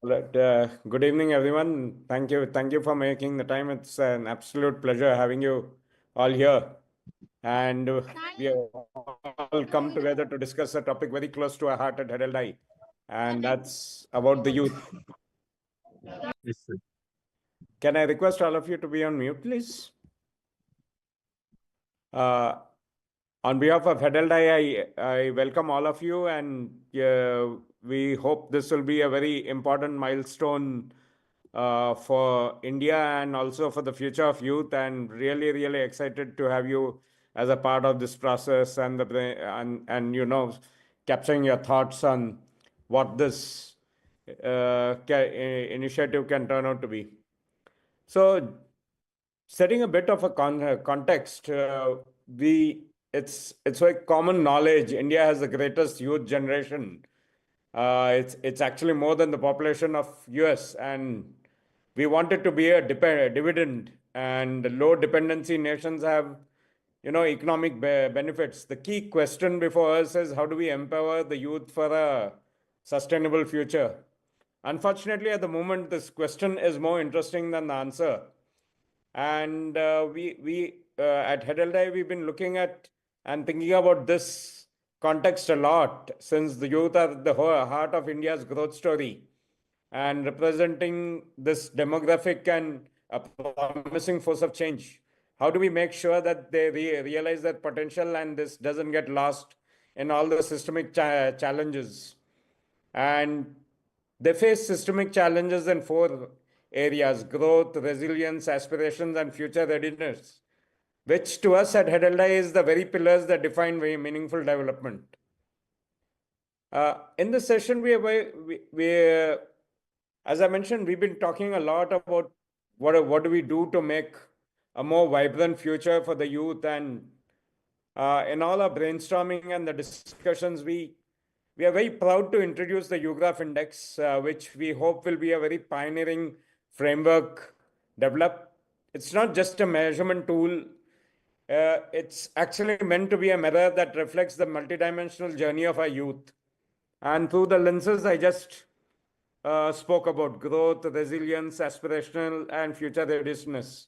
Right. Good evening, everyone. Thank you for making the time. It's an absolute pleasure having you all here. And we have all come together to discuss a topic very close to our heart at Hedeldai, and that's about the youth. Yes, sir. Can I request all of you to be on mute, please? Uh, on behalf of Hedeldai, I welcome all of you, and we hope this will be a very important milestone for India and also for the future of youth. And really, really excited to have you as a part of this process and capturing your thoughts on what this initiative can turn out to be. So, setting a bit of a context, it's like common knowledge. India has the greatest youth generation. It's actually more than the population of US, and we want it to be a dividend. And low dependency nations have, economic benefits. The key question before us is how do we empower the youth for a sustainable future? Unfortunately, at the moment, this question is more interesting than the answer. And we at Hedeldai, we've been looking at and thinking about this context a lot, since the youth are the heart of India's growth story and representing this demographic and a promising force of change. How do we make sure that they realize that potential and this doesn't get lost in all the systemic challenges? And they face systemic challenges in four areas: growth, resilience, aspirations, and future readiness, which to us at Hedeldai is the very pillars that define very meaningful development. In this session, as I mentioned, we've been talking a lot about what do we do to make a more vibrant future for the youth. And in all our brainstorming and the discussions, we are very proud to introduce the UGRAPH Index, which we hope will be a very pioneering framework developed. It's not just a measurement tool. It's actually meant to be a mirror that reflects the multidimensional journey of our youth. And through the lenses I just spoke about: growth, resilience, aspirational, and future readiness.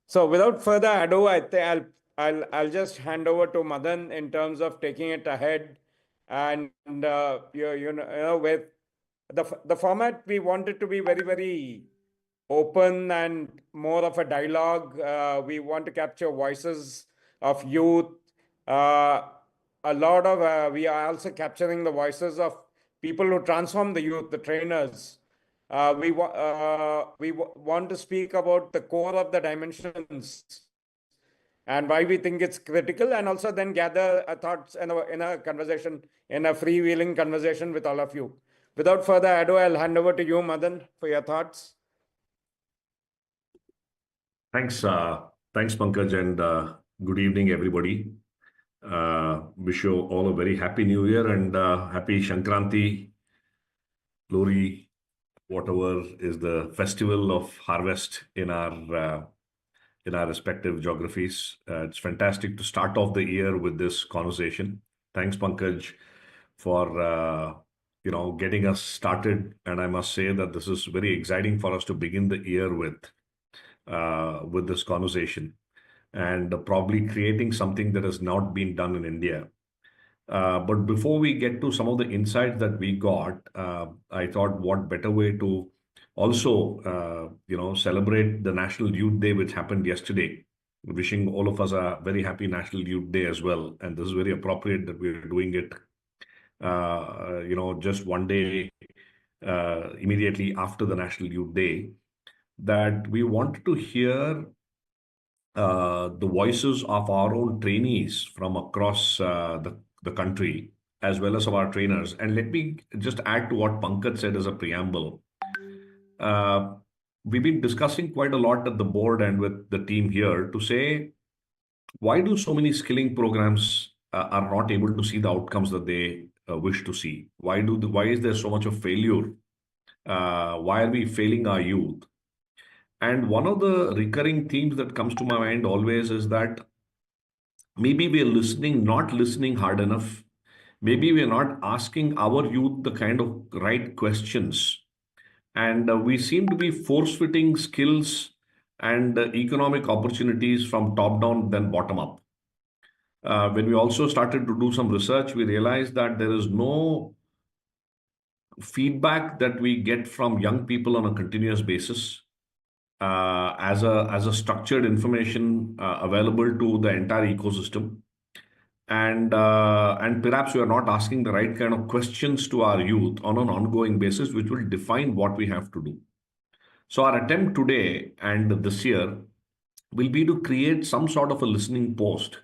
So without further ado, I'll just hand over to Madan in terms of taking it ahead. And with the format, we want it to be very, very open and more of a dialogue. We want to capture voices of youth. We are also capturing the voices of people who transform the youth, the trainers. We want to speak about the core of the dimensions and why we think it's critical, and also then gather thoughts in a conversation, in a freewheeling conversation with all of you. Without further ado, I'll hand over to you, Madan, for your thoughts. Thanks, Pankaj, and good evening, everybody. Wish you all a very happy New Year and happy Shankranti, Lori, whatever is the festival of harvest in our respective geographies. It's fantastic to start off the year with this conversation. Thanks, Pankaj, for getting us started. And I must say that this is very exciting for us to begin the year with this conversation and probably creating something that has not been done in India. But before we get to some of the insights that we got, I thought what better way to also, celebrate the National Youth Day, which happened yesterday. Wishing all of us a very happy National Youth Day as well. And this is very appropriate that we're doing it, just one day immediately after the National Youth Day, that we wanted to hear the voices of our own trainees from across the country, as well as of our trainers. And let me just add to what Pankaj said as a preamble. We've been discussing quite a lot at the board and with the team here to say, why do so many skilling programs are not able to see the outcomes that they wish to see? Why is there so much of failure? Why are we failing our youth? And one of the recurring themes that comes to my mind always is that maybe we are not listening hard enough. Maybe we are not asking our youth the kind of right questions. And we seem to be force-fitting skills and economic opportunities from top down than bottom up. When we also started to do some research, we realized that there is no feedback that we get from young people on a continuous basis as a structured information available to the entire ecosystem. And perhaps we are not asking the right kind of questions to our youth on an ongoing basis, which will define what we have to do. So our attempt today and this year will be to create some sort of a listening post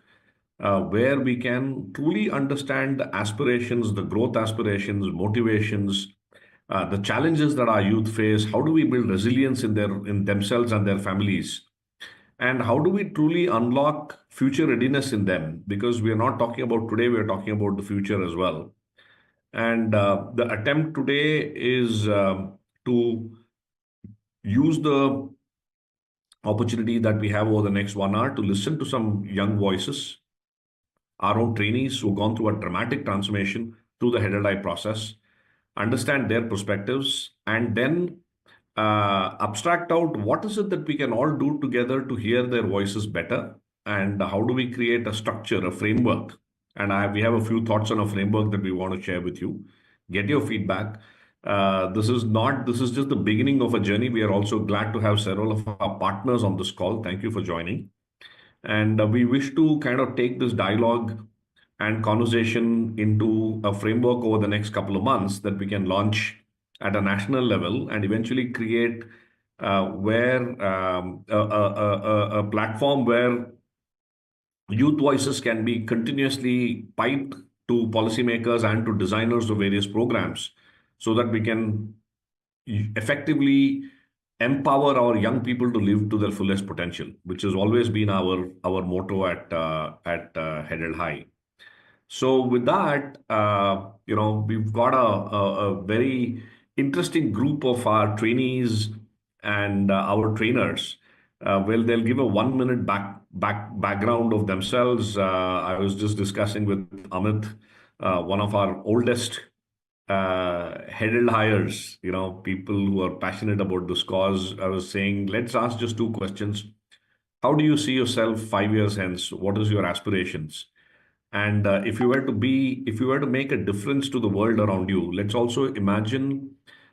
where we can truly understand the aspirations, the growth aspirations, motivations, the challenges that our youth face. How do we build resilience in themselves and their families? And how do we truly unlock future readiness in them? Because we are not talking about today, we are talking about the future as well. And the attempt today is to use the opportunity that we have over the next 1 hour to listen to some young voices, our own trainees who've gone through a dramatic transformation through the head and eye process, understand their perspectives, and then abstract out what is it that we can all do together to hear their voices better, and how do we create a structure, a framework. And we have a few thoughts on a framework that we want to share with you. Get your feedback. This is just the beginning of a journey. We are also glad to have several of our partners on this call. Thank you for joining. And we wish to kind of take this dialogue and conversation into a framework over the next couple of months that we can launch at a national level and eventually create a platform where youth voices can be continuously piped to policymakers and to designers of various programs so that we can effectively empower our young people to live to their fullest potential, which has always been our motto at Headed High. So with that, we've got a very interesting group of our trainees and our trainers. Well, they'll give a 1 minute background of themselves. I was just discussing with Amit, one of our oldest headed hires, people who are passionate about this cause. I was saying, let's ask just two questions. How do you see yourself 5 years hence? What is your aspirations? And if you were to make a difference to the world around you, let's also imagine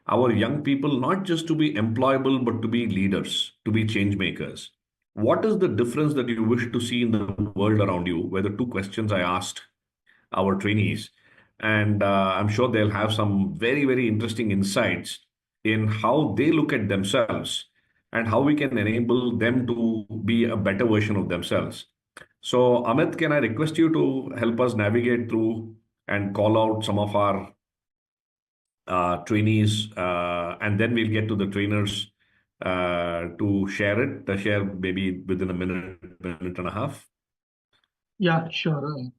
our young people not just to be employable, but to be leaders, to be change makers. What is the difference that you wish to see in the world around you? Were the two questions I asked our trainees. And I'm sure they'll have some very, very interesting insights in how they look at themselves and how we can enable them to be a better version of themselves. So, Amit, can I request you to help us navigate through and call out some of our trainees, and then we'll get to the trainers to share maybe within a minute and a half. Yeah, sure.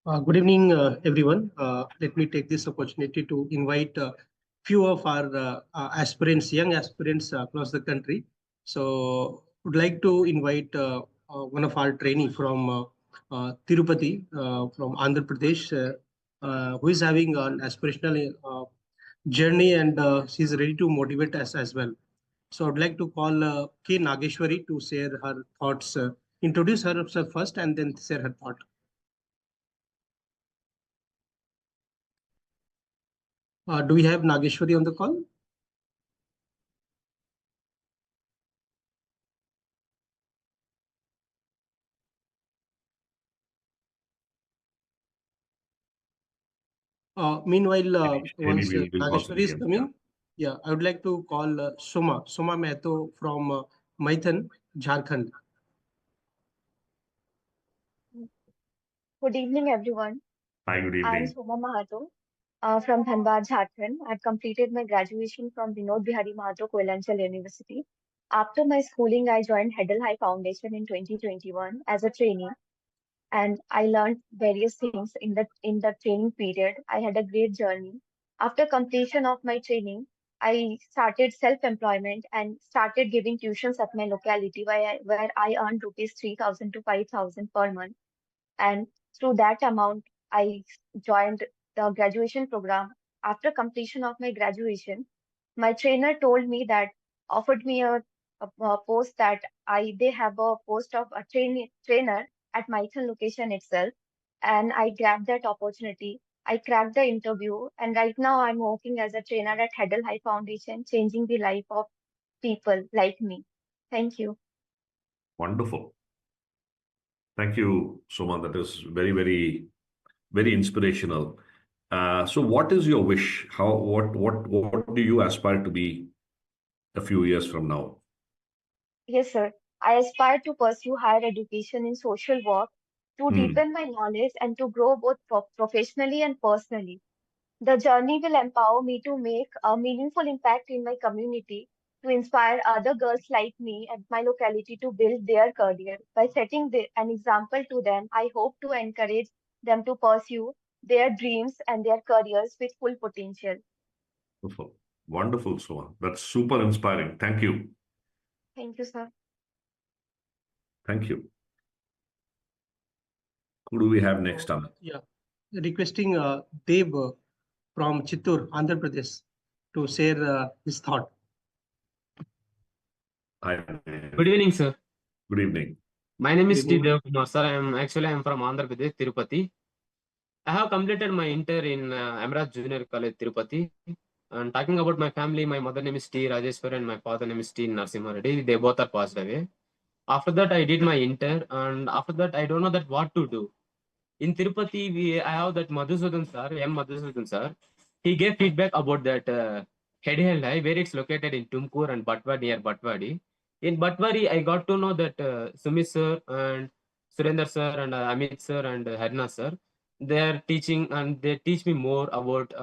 Good evening, everyone. Let me take this opportunity to invite few of our aspirants, young aspirants across the country. So, would like to invite one of our trainee from Tirupati, from Andhra Pradesh, who is having an aspirational journey, and she's ready to motivate us as well. So, I'd like to call K. Nageshwari to share her thoughts. Introduce herself first, and then share her thought. Do we have Nageshwari on the call? Meanwhile, once Nageshwari is coming, yeah, I would like to call Soma Mehto from Maithan, Jharkhand. Good evening, everyone. Hi, good I'm evening. Soma Mahato from Dhanbad, Jharkhand. I've completed my graduation from Vinod Bihari Mahato Koilanchal University. After my schooling, I joined Heddle High Foundation in 2021 as a trainee, and I learned various things in the training period. I had a great journey. After completion of my training, I started self-employment and started giving tuitions at my locality where I earned rupees 3,000 to 5,000 per month. And through that amount, I joined the graduation program. After completion of my graduation, My trainer told me that offered me a post that they have a post of a trainer at Mython location itself, and I grabbed that opportunity. I cracked the interview, and right now I'm working as a trainer at Heddle High Foundation, changing the life of people like me. Thank you. Wonderful. Thank you, Soma. That is very, very, very inspirational. So what is your wish? What do you aspire to be a few years from now? Yes, sir. I aspire to pursue higher education in social work to Hmm. deepen my knowledge and to grow both professionally and personally. The journey will empower me to make a meaningful impact in my community, to inspire other girls like me at my locality to build their career. By setting an example to them, I hope to encourage them to pursue their dreams and their careers with full potential. Wonderful. Wonderful, Soma. That's super inspiring. Thank you. Thank you, sir. Thank you. Who do we have next up? Yeah, requesting Dev from Chittoor, Andhra Pradesh, to share his thought. Hi. Good evening, sir. Good evening. My name is Good evening. Dev Kumar, sir. I'm from Andhra Pradesh, Tirupati. I have completed my inter in Amraj Junior College, Tirupati. And talking about my family, my mother name is T. Rajeshwar and my father name is T. Narasimha Reddy. They both are passed away. After that, I did my inter, and after that, I don't know that what to do. In Tirupati, I have that Madhusudan sir, M. Madhusudan sir. He gave feedback about that Hedhel High, where it's located in Tumkur and Batwadi, near Batwadi. In Batwadi, I got to know that Sumit sir and Surender sir and Amit sir and Harna sir, they are teaching and they teach me more about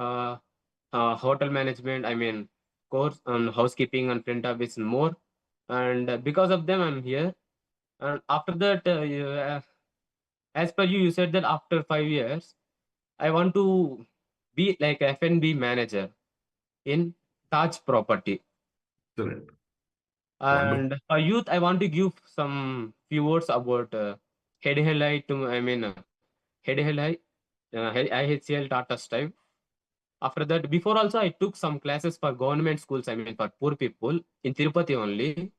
hotel management, I mean, course on housekeeping and front office and more. And because of them, I'm here. And after that, as per you, you said that after 5 years, I want to be like a F&B manager in Taj property. Excellent. And for youth, I want to give some few words about Hedhelai to, I mean, Hedhelai, IHCL Tata Style. After that, before also, I took some classes for government schools, I mean, for poor people in Tirupati only.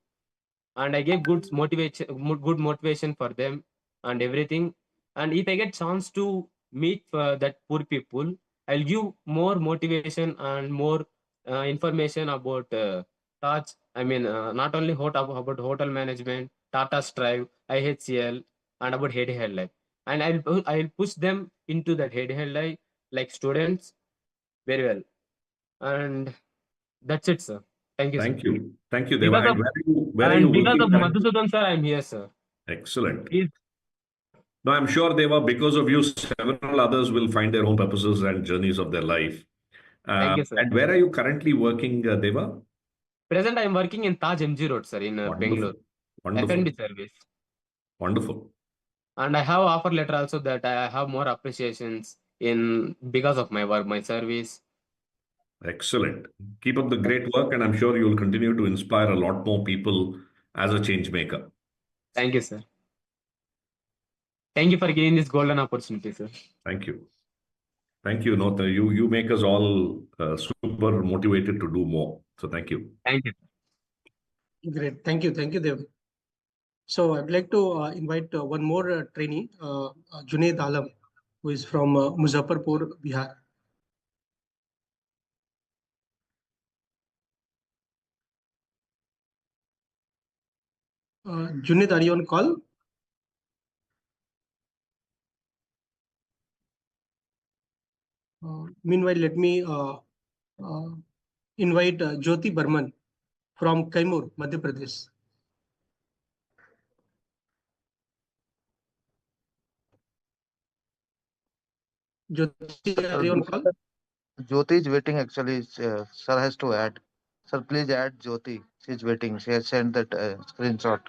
And I gave good motivation for them and everything. And if I get chance to meet that poor people, I'll give more motivation and more information about Taj. I mean, not only about hotel management, Tata Strive, IHCL, and about Head Life. And I'll push them into that Head Life like students very well. And that's it, sir. Thank you, Thank sir. you. Thank you, Deva. Because And of, where are you because working of currently? Madhusudan, sir, I'm here, sir. Excellent. Please. No, I'm sure, Deva, because of you, several others will find their own purposes and journeys of their life. Thank you, sir. And where are you currently working, Deva? Present, I am working in Taj MG Road, sir, in Bangalore. Wonderful. F&B service. Wonderful. And I have offer letter also that I have more appreciations in because of my work, my service. Excellent. Keep up the great work, and I'm sure you'll continue to inspire a lot more people as a change maker. Thank you, sir. Thank you for giving this golden opportunity, sir. Thank you. Thank you, Notha. You make us all super motivated to do more. So thank you. Thank you. Great. Thank you, Dev. So I'd like to invite one more trainee, Junaid Alam, who is from Muzaffarpur, Bihar. Junaid, are you on call? Meanwhile, let me invite Jyoti Burman from Kaimur, Madhya Pradesh. Jyoti, are you on call? Jyoti is waiting actually. Sir has to add. Sir, please add Jyoti. She's waiting. She has sent that screenshot.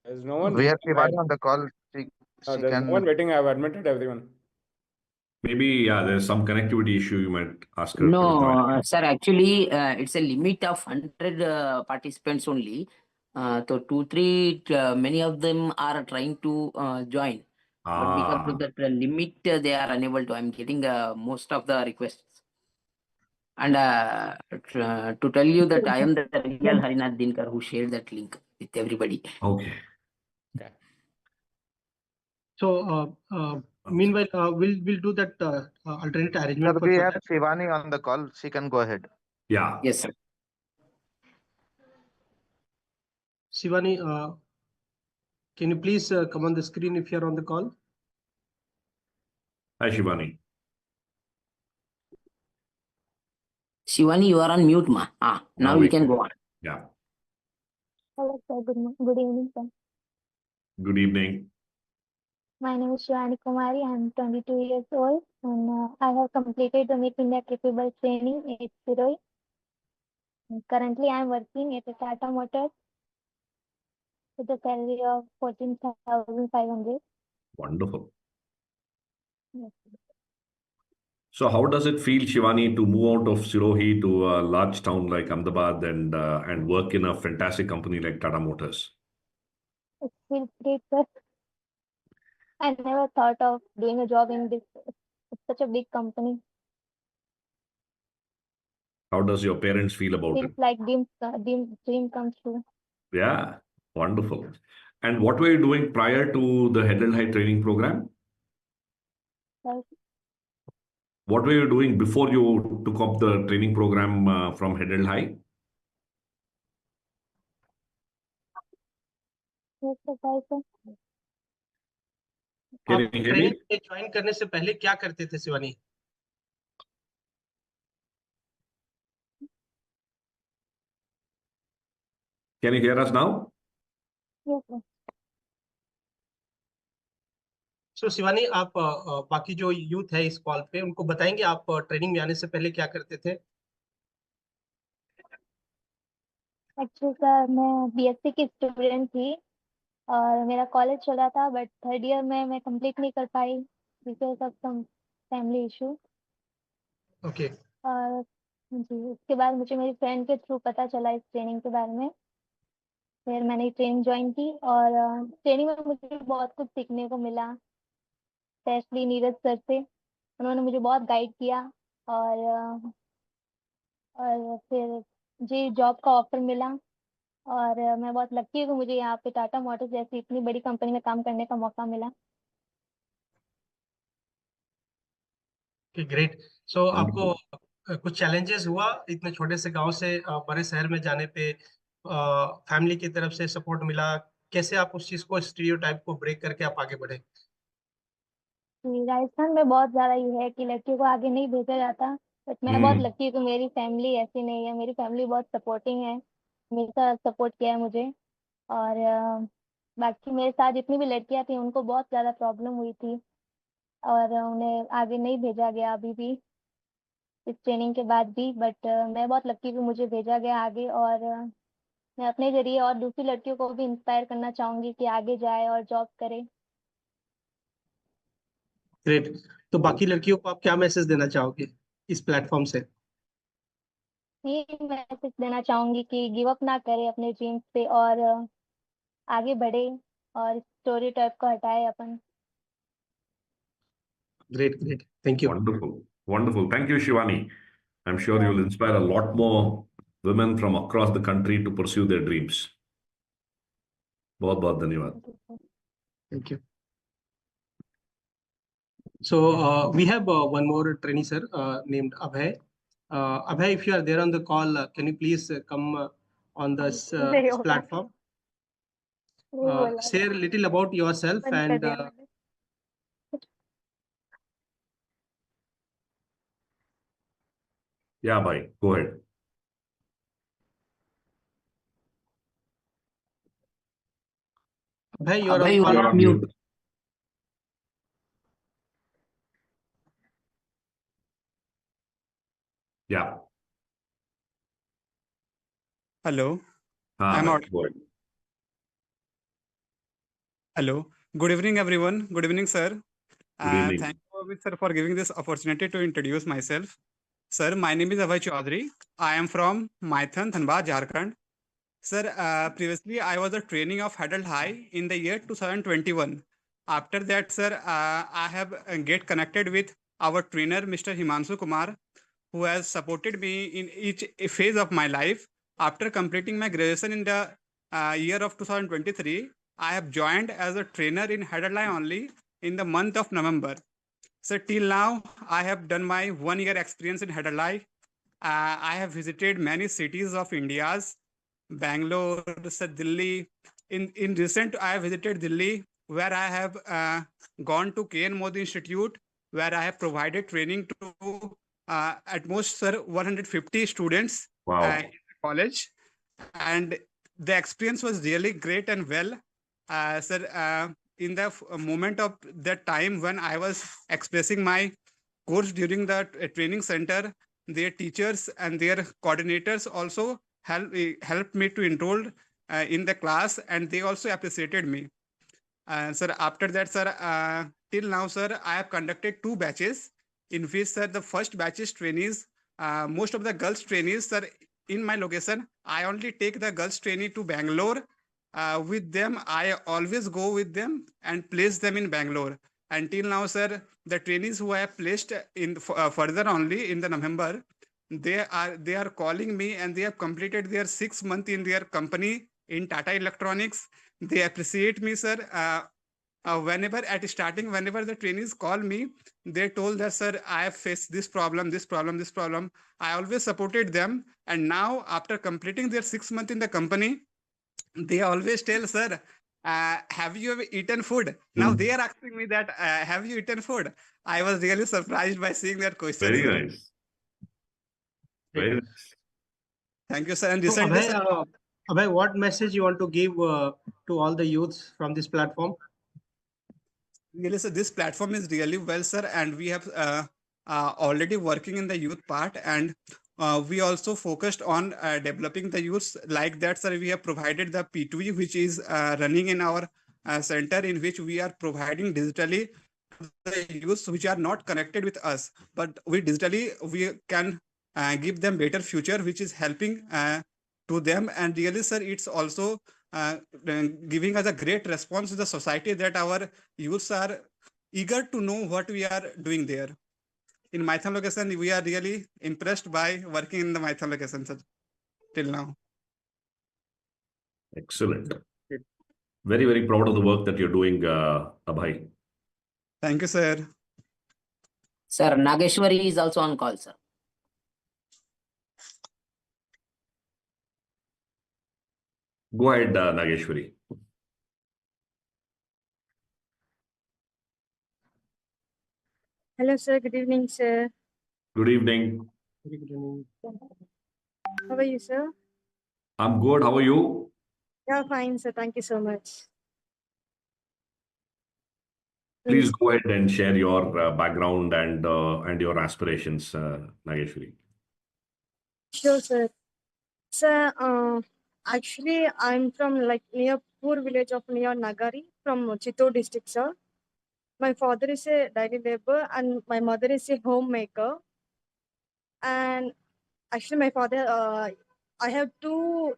There's no one. We have Shivani on the call. She There's can. no one waiting. I've admitted everyone. Maybe, there's some connectivity issue. You might ask her to No, join. sir, actually, it's a limit of 100 participants only. So 2, 3, many of them are trying to join. But because of that limit, they are unable to. I'm getting most of the requests. And to tell you that I am the real Harinath Dinkar who shared that link with everybody. Okay. So, meanwhile, we'll do that alternate arrangement Sir, for we some have time. Shivani on the call. She can go ahead. Yeah. Yes, sir. Shivani, can you please come on the screen if you're on the call? Hi, Shivani. Shivani, you are on mute, ma. Now we can go on. Yeah. Hello, sir. Good evening, sir. Good evening. My name is Shivani Kumari. I am 22 years old, and I have completed the Make India Capable training at Siroi. Currently, I am working at a Tata Motors with a salary of 14,500. Wonderful. Yes. So how does it feel, Shivani, to move out of Sirohi to a large town like Ahmedabad and work in a fantastic company like Tata Motors? It feels great, sir. I never thought of doing a job in this. It's such a big company. How does your parents feel about Feels it? like dream comes true. Yeah, wonderful. And what were you doing prior to the Head and High training program? Sir. What were you doing before you took up the training program from Head and High? Yes, sir. Bye, sir. Can आप you hear training me? में join करने से पहले क्या करते थे Shivani? Can you hear us now? Yes, sir. So Shivani, आप बाकी जो यूथ है इस कॉल पे उनको बताएंगे आप ट्रेनिंग में आने से पहले क्या करते थे? एक्चुअली सर मैं बीएससी की स्टूडेंट थी और मेरा कॉलेज चल रहा था, बट थर्ड ईयर में मैं कंप्लीट नहीं कर पाई because of some family issue. Okay. और जी उसके बाद मुझे मेरी फ्रेंड के थ्रू पता चला इस ट्रेनिंग के बारे में, फिर मैंने ट्रेनिंग ज्वाइन की और ट्रेनिंग में मुझे बहुत कुछ सीखने को मिला, स्पेशली नीरज सर से। उन्होंने मुझे बहुत गाइड किया और फिर जी जॉब का ऑफर मिला और मैं बहुत लकी हूँ कि मुझे यहाँ पे टाटा मोटर्स जैसी इतनी बड़ी कंपनी में काम करने का मौका मिला। ग्रेट। सो आपको कुछ चैलेंजेस हुआ इतने छोटे से गांव से बड़े शहर में जाने पे? फैमिली की तरफ से सपोर्ट मिला? कैसे आप उस चीज को, स्टीरियोटाइप को ब्रेक करके आप आगे बढ़े? राजस्थान में बहुत ज्यादा ये है कि लड़कियों को आगे नहीं भेजा जाता, बट मैं बहुत लकी हूँ कि मेरी फैमिली ऐसी नहीं है। मेरी फैमिली बहुत सपोर्टिंग है, हमेशा सपोर्ट किया है मुझे। और बाकी मेरे साथ जितनी भी लड़कियां थी उनको बहुत ज्यादा प्रॉब्लम हुई थी और उन्हें आगे नहीं भेजा गया अभी भी इस ट्रेनिंग के बाद भी, बट मैं बहुत लकी कि मुझे भेजा गया आगे। और मैं अपने जरिए और दूसरी लड़कियों को भी इंस्पायर करना चाहूंगी कि आगे जाए और जॉब करे। ग्रेट। तो बाकी लड़कियों को आप क्या मैसेज देना चाहोगे इस प्लेटफॉर्म से? ये मैसेज देना चाहूंगी कि गिव अप ना करे अपने ड्रीम्स पे और आगे बढ़े और स्टोरी टाइप को हटाए अपन। Great great, thank you. Wonderful. Wonderful. Thank you, Shivani. I'm sure you'll inspire a lot more women from across the country to pursue their dreams. बहुत बहुत धन्यवाद. Thank you. So we have one more trainee, sir, named Abhay. Abhay, if you are there on the call, can you please come on this platform? Share a little about yourself and Yeah, bhai, go ahead. Abhay, you are Abhay, you on are on mute. Yeah. Hello. I'm on. go ahead. Hello. Good evening, everyone. Good evening, sir. Good evening. Thank you, sir, for giving this opportunity to introduce myself. Sir, my name is Abhay Chaudhary. I am from Maithan, Dhanbad, Jharkhand. Sir, previously I was a trainee of Adult High in the year 2021. After that, sir, I have get connected with our trainer, Mr. Himanshu Kumar, who has supported me in each phase of my life. After completing my graduation in the year of 2023, I have joined as a trainer in Headline only in the month of November. So till now, I have done my 1 year experience in Headline. I have visited many cities of India's, Bangalore, Delhi. In recent, I have visited Delhi, where I have gone to KN Modi Institute, where I have provided training to at most, sir, 150 students Wow. in the college. And the experience was really great and well. Sir, in the moment of that time when I was expressing my course during the training center, their teachers and their coordinators also helped me to enroll in the class, and they also appreciated me. Sir, after that, sir, till now, sir, I have conducted 2 batches in which, sir, the first batch is trainees. Most of the girls trainees, sir, in my location, I only take the girls trainee to Bangalore. With them, I always go with them and place them in Bangalore. Until now, sir, the trainees who I have placed in further only in the November, they are calling me, and they have completed their 6 month in their company in Tata Electronics. They appreciate me, sir. Whenever at starting, whenever the trainees call me, they told that, sir, I have faced this problem, this problem, this problem. I always supported them. And now, after completing their 6 month in the company, they always tell, sir, have you ever eaten food? Now they are asking me that, have you eaten food? I was really surprised by seeing that question. Very sir. nice. Very nice. Thank you, sir. And So, recently, sir, Abhay, what message you want to give to all the youths from this platform? really, sir, this platform is really well, sir, and we have already working in the youth part, and we also focused on developing the youths. Like that, sir, we have provided the P2E, which is running in our center, in which we are providing digitally the youths which are not connected with us, but we digitally we can give them better future, which is helping to them. And really, sir, it's also giving us a great response to the society, that our youths are eager to know what we are doing there. In Mython location, we are really impressed by working in the Mython location, sir, till now. Excellent. Very, very proud of the work that you're doing, Abhay. Thank you, sir. Sir, Nageshwari is also on call, sir. Go ahead, Nageshwari. Hello, sir. Good evening, sir. Good evening. Very good evening. How are you, sir? I'm good. How are you? Yeah, fine, sir. Thank you so much. Please go ahead and share your background and your aspirations, Nageshwari. Sure, sir. Sir, actually, I'm from like near poor village of near Nagari from Chittor district, sir. My father is a daily labor and my mother is a homemaker. And actually, my father, I have 2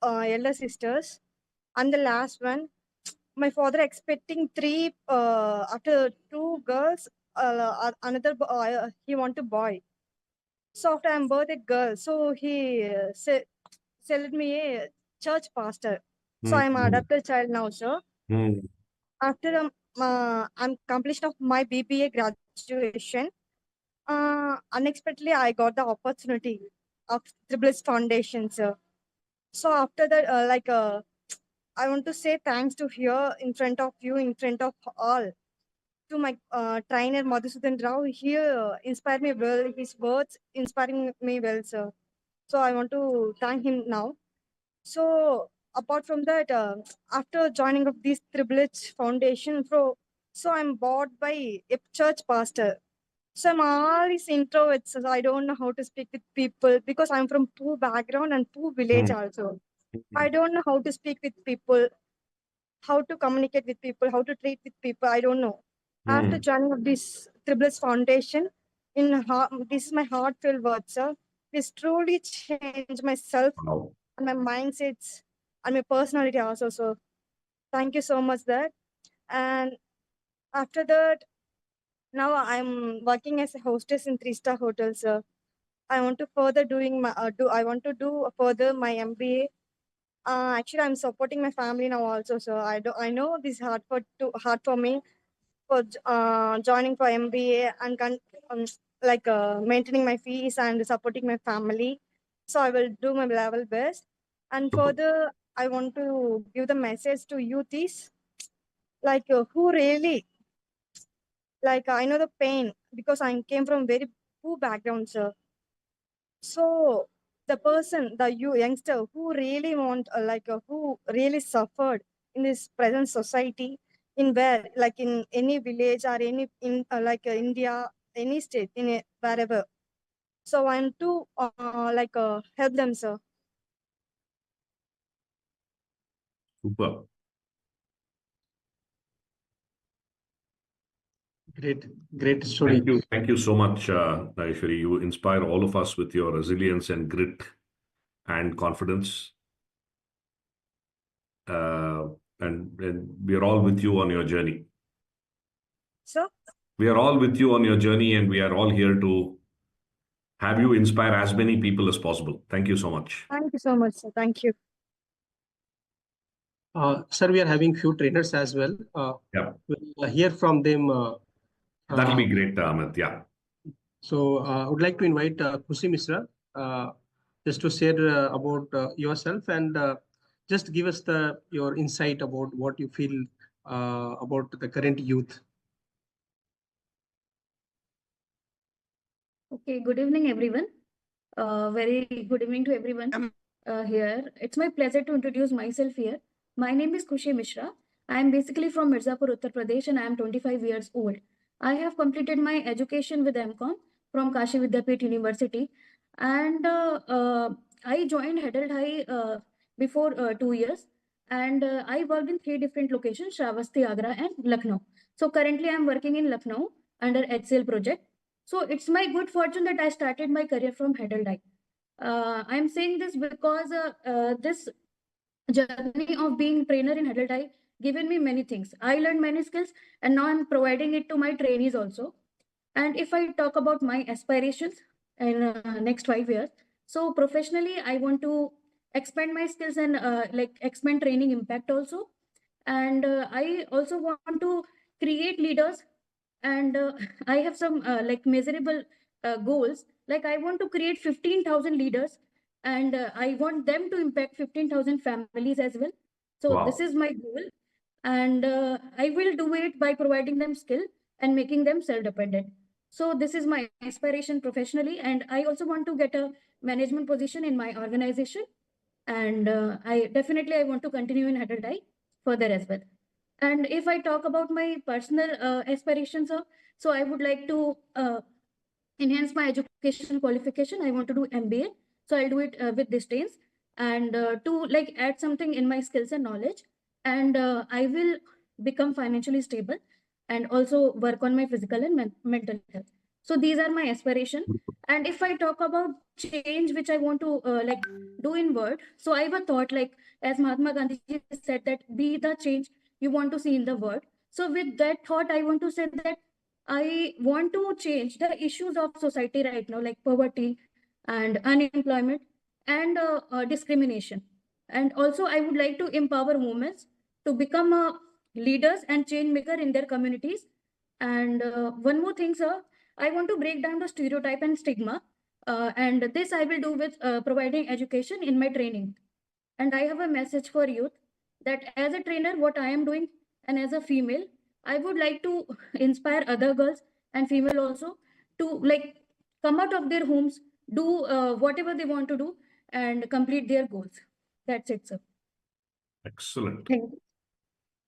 elder sisters, and the last one, my father expecting 3 after 2 girls, another he want a boy. So after I'm birth a girl, so he selected me a church pastor. So I'm an adopted child now, sir. After I'm completion of my BBA graduation, unexpectedly I got the opportunity of Triple Foundation, sir. So after that, I want to say thanks to here in front of you, in front of all, to my trainer Madhusudan Rao. He inspired me well. His words inspiring me well, sir. So I want to thank him now. So apart from that, after joining of this Privilege Foundation, so I'm bought by a church pastor. So I'm always introvert, so I don't know how to speak with people because I'm from poor background and poor village also. I don't know how to speak with people, how to communicate with people, how to treat with people. I don't know. After joining of this Triplets Foundation, this is my heartfelt words, sir. This truly changed myself Wow. and my mindsets and my personality also. So thank you so much that. And after that, now I'm working as a hostess in 3-star hotels, sir. I want to further doing my I want to do further my MBA. Actually, I'm supporting my family now also. So I know this is hard for me for joining for MBA and maintaining my fees and supporting my family. So I will do my level best. And further, I want to give the message to youth is who really I know the pain because I came from very poor background, sir. So the youngster who really who really suffered in this present society, in where in any village or any in India, any state, wherever. So I want to help them, sir. Super. Great story. Thank you so much, Aishwari. You inspire all of us with your resilience and grit and confidence. And we are all with you on your journey. Sir? We are all with you on your journey, and we are all here to have you inspire as many people as possible. Thank you so much. Thank you so much, sir. Thank you. Sir, we are having few trainers as well. Yeah. We'll hear from them. That'll be great, Amit. Yeah. So I would like to invite Khushi Mishra just to share about yourself and just give us your insight about what you feel about the current youth. Okay, good evening, everyone. Very good evening to everyone here. It's my pleasure to introduce myself here. My name is Khushi Mishra. I am basically from Mirzapur, Uttar Pradesh, and I am 25 years old. I have completed my education with MCOM from Kashi Vidyapith University, and I joined Adult High before 2 years, and I worked in 3 different locations: Shravasti, Agra, and Lucknow. So currently, I am working in Lucknow under HCL project. So it's my good fortune that I started my career from Adult High. I'm saying this because this journey of being trainer in Adult High given me many things. I learned many skills, and now I'm providing it to my trainees also. And if I talk about my aspirations in next 5 years, so professionally, I want to expand my skills and expand training impact also. And I also want to create leaders, and I have some measurable goals. Like I want to create 15,000 leaders, and I want them to impact 15,000 families as well. So Wow. this is my goal, and I will do it by providing them skill and making them self-dependent. So this is my aspiration professionally, and I also want to get a management position in my organization. And I want to continue in Adult High further as well. And if I talk about my personal aspirations, so I would like to enhance my education qualification. I want to do MBA, so I'll do it with distance, and to add something in my skills and knowledge. And I will become financially stable, and also work on my physical and mental health. So these are my aspirations. And if I talk about change which I want to do in world, so I have a thought, as Mahatma Gandhi said, that be the change you want to see in the world. So with that thought, I want to say that I want to change the issues of society right now, like poverty and unemployment and discrimination. And also, I would like to empower women to become leaders and change maker in their communities. And one more thing, sir, I want to break down the stereotype and stigma. And this I will do with providing education in my training. And I have a message for youth that as a trainer, what I am doing, and as a female, I would like to inspire other girls and female also to come out of their homes, do whatever they want to do, and complete their goals. That's it, sir. Excellent. Thank you.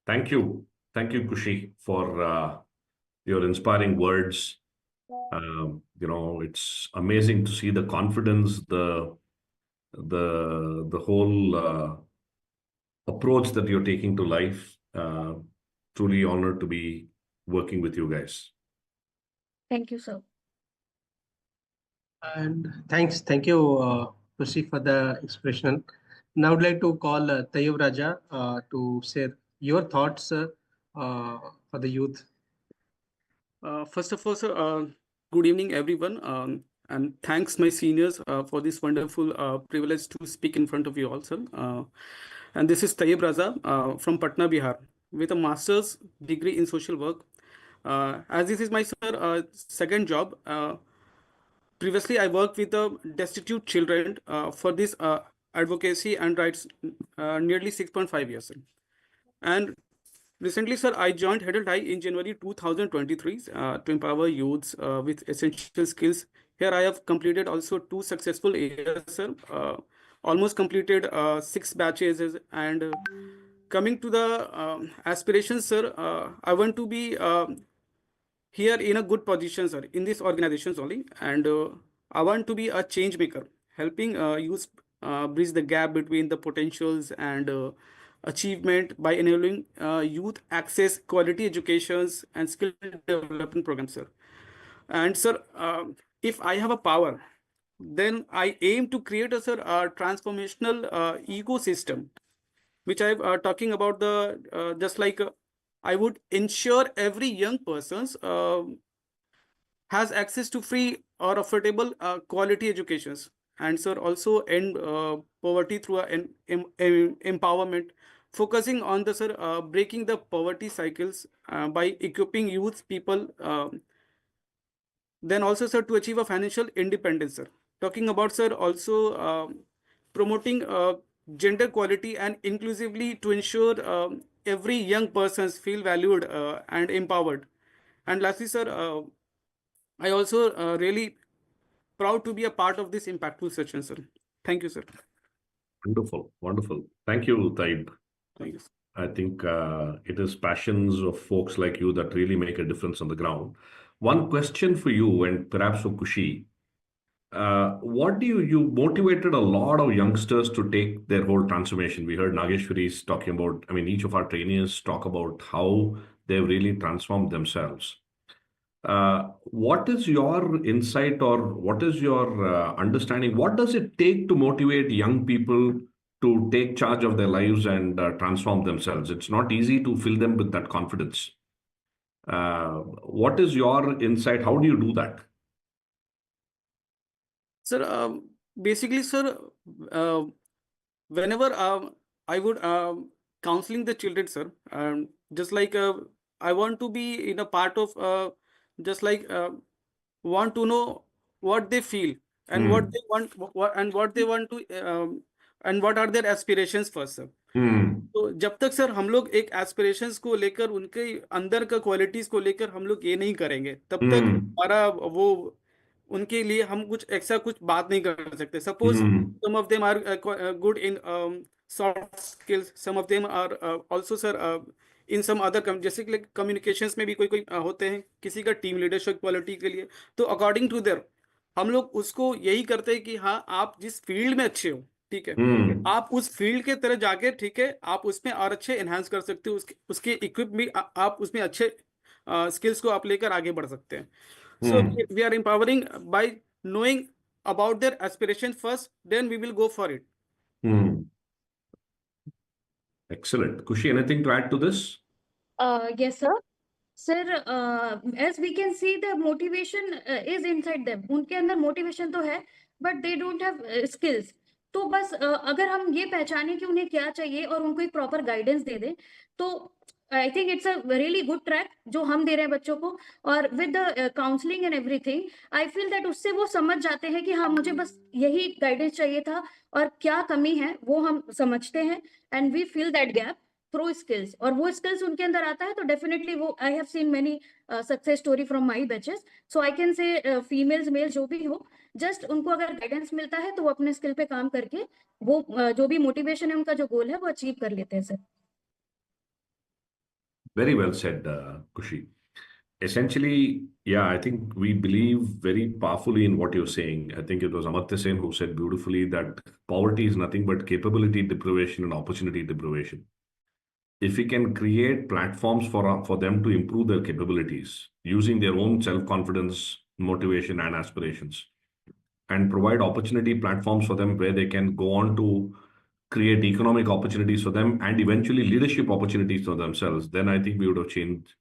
Thank you. Thank you, Khushi, for your inspiring words. It's amazing to see the confidence, the whole approach that you're taking to life. Truly honored to be working with you guys. Thank you, sir. And thank you, Khushi, for the expression. Now I'd like to call Tayyib Raja to share your thoughts for the youth. First of all, sir, good evening, everyone. And thanks my seniors for this wonderful privilege to speak in front of you all, sir. And this is Tayyib Raza from Patna, Bihar, with a master's degree in social work. As this is my second job, previously I worked with destitute children for this advocacy and rights nearly 6.5 years. Sir. And recently, sir, I joined Heddle High in January 2023 to empower youths with essential skills. Here I have completed also 2 successful years, sir. Almost completed 6 batches. And coming to the aspirations, sir, I want to be here in a good position, sir, in these organizations only. And I want to be a change maker, helping youth bridge the gap between the potentials and achievement by enabling youth access quality educations and skill development programs, sir. And sir, if I have a power, then I aim to create a transformational ecosystem, which I'm talking about the just like I would ensure every young person's has access to free or affordable quality educations, and sir also end poverty through empowerment, focusing on the breaking the poverty cycles by equipping youth people, then also sir to achieve a financial independence, sir. Talking about sir also promoting gender quality and inclusively to ensure every young persons feel valued and empowered. And lastly, sir, I also really proud to be a part of this impactful session, sir. Thank you, sir. Wonderful, wonderful. Thank you, Taib. Thank you, sir. I think it is passions of folks like you that really make a difference on the ground. One question for you, and perhaps for Kushi. What do you motivated a lot of youngsters to take their whole transformation? We heard Nageshwari's talking about, I mean, each of our trainees talk about how they've really transformed themselves. What is your insight or what is your understanding? What does it take to motivate young people to take charge of their lives and transform themselves? It's not easy to fill them with that confidence. What is your insight? How do you do that? Sir, basically, sir, whenever I would counseling the children, sir, just like I want to be in a part of just like want to know what they feel and what they want and what they want to and what are their aspirations first, sir. तो जब तक sir हम लोग एक aspirations को लेकर उनके अंदर का क्वालिटीज को लेकर हम लोग ये नहीं करेंगे, तब तक हमारा वो उनके लिए हम कुछ ऐसा कुछ बात नहीं कर सकते. Suppose some of them are good in soft skills, some of them are also sir in some other, जैसे कि कम्युनिकेशंस में भी कोई कोई होते हैं, किसी का टीम लीडरशिप क्वालिटी के लिए. तो अकॉर्डिंग टू देयर हम लोग उसको यही करते हैं कि हाँ आप जिस फील्ड में अच्छे हो, ठीक है, आप उस फील्ड के तरह जाके, ठीक है, आप उसमें और अच्छे एनहांस कर सकते हो, उसके इक्विप भी आप उसमें अच्छे स्किल्स को आप लेकर आगे बढ़ सकते हैं. So we are empowering by knowing about their aspiration first, then we will go for it. Excellent. Kushi, anything to add to this? Yes, sir. Sir, as we can see, the motivation is inside them. उनके अंदर motivation तो है, but they don't have skills. तो बस अगर हम ये पहचाने कि उन्हें क्या चाहिए और उनको एक प्रॉपर गाइडेंस दे दें, तो I think it's a really good track जो हम दे रहे हैं बच्चों को. और with the counselling and everything, I feel that उससे वो समझ जाते हैं कि हाँ मुझे बस यही गाइडेंस चाहिए था और क्या कमी है वो हम समझते हैं, and we feel that gap through skills. और वो स्किल्स उनके अंदर आता है तो डेफिनेटली वो, I have seen many success story from my batches. So I can say females males जो भी हो, जस्ट उनको अगर गाइडेंस मिलता है तो वो अपने स्किल पे काम करके वो जो भी मोटिवेशन है उनका जो गोल है वो अचीव कर लेते हैं. Sir, very well said, Kushi. Essentially, yeah, I think we believe very powerfully in what you're saying. I think it was Amartya Sen who said beautifully that poverty is nothing but capability deprivation and opportunity deprivation. If we can create platforms for them to improve their capabilities using their own self-confidence, motivation, and aspirations, and provide opportunity platforms for them where they can go on to create economic opportunities for them and eventually leadership opportunities for themselves, then I think we would have changed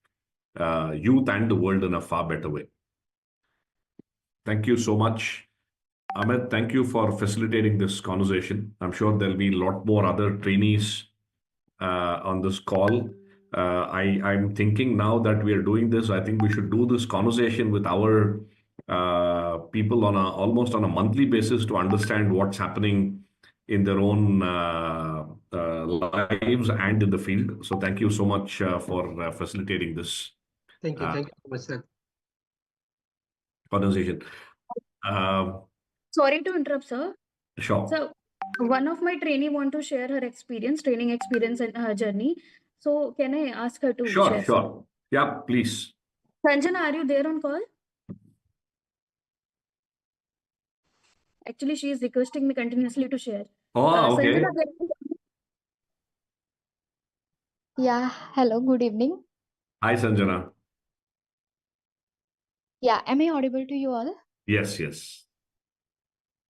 youth and the world in a far better way. Thank you so much. Amit, thank you for facilitating this conversation. I'm sure there'll be a lot more other trainees on this call. I'm thinking now that we are doing this, I think we should do this conversation with our people on almost on a monthly basis to understand what's happening in their own lives and in the field. So thank you so much for facilitating this Thank you so much, sir. conversation. Sorry to interrupt, sir. Sure. So one of my trainee want to share her training experience and her journey. So can I ask her to share? Sure. Yeah, please. Sanjana, are you there on call? Actually, she is requesting me continuously to share. Oh, okay. Sanjana, Yeah, hello, good evening. Hi, Sanjana. Yeah, am I audible to you all? Yes.